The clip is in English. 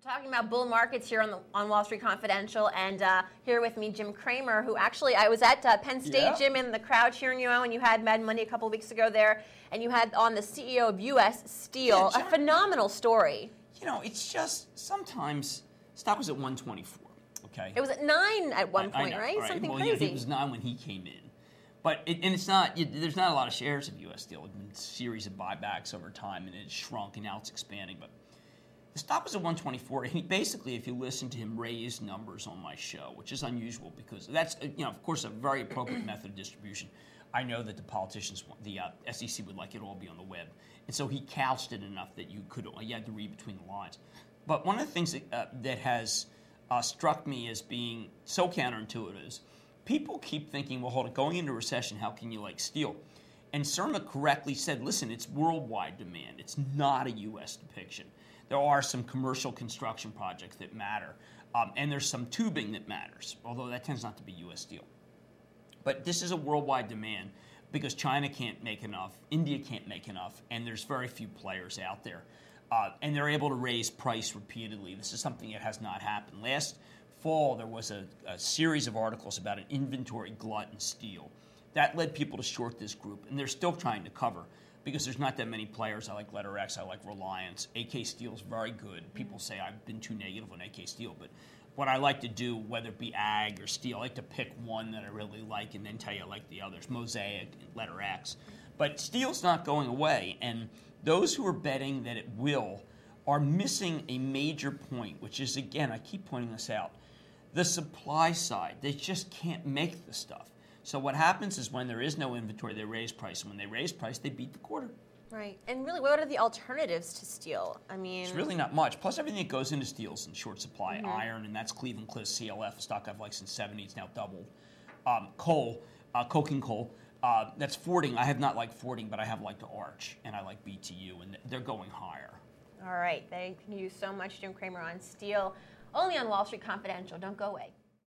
Talking about bull markets here on Wall Street Confidential, and here with me, Jim Cramer, who actually, I was at Penn State, Jim, in the crowd cheering you on when you had Mad Monday a couple of weeks ago there, and you had on the CEO of U.S. Steel, a phenomenal story. You know, it's just, sometimes, stock was at 124, okay? It was at 9 at one point, know, right? Something crazy. Yeah, it was 9 when he came in. But, it's not, there's not a lot of shares of U.S. Steel. There's been a series of buybacks over time, and it's shrunk, and now it's expanding, but the stock was at 124, and he basically, if you listen to him, raised numbers on my show, which is unusual because that's, of course, a very appropriate method of distribution. I know that the politicians, the SEC would like it all be on the web, and so he couched it enough that you had to read between the lines. But one of the things that has struck me as being so counterintuitive is people keep thinking, well, hold it, going into a recession, how can you like steel? And Surma correctly said, listen, it's worldwide demand. It's not a U.S. depiction. There are some commercial construction projects that matter, and there's some tubing that matters, although that tends not to be U.S. Steel. But this is a worldwide demand because China can't make enough, India can't make enough, and there's very few players out there. And they're able to raise price repeatedly. This is something that has not happened. Last fall, there was a series of articles about an inventory glut in steel. That led people to short this group, and they're still trying to cover because there's not that many players. I like Letter X, I like Reliance. AK Steel's very good. People say I've been too negative on AK Steel, but what I like to do, whether it be ag or steel, I like to pick one that I really like and then tell you I like the others, Mosaic and Letter X. But steel's not going away, and those who are betting that it will are missing a major point, which is, again, I keep pointing this out, the supply side. They just can't make the stuff. So what happens is when there is no inventory, they raise price. And when they raise price, they beat the quarter. Right. And really, what are the alternatives to steel? I mean, it's really not much. Plus, everything that goes into steel is in short supply. Iron, and that's Cleveland-Cliffs, CLF, a stock I've liked since the 70s, it's now doubled. Coal, coking coal, that's Fording. I have not liked Fording, but I have liked Arch, and I like BTU, and they're going higher. All right. Thank you so much, Jim Cramer, on steel. Only on Wall Street Confidential. Don't go away.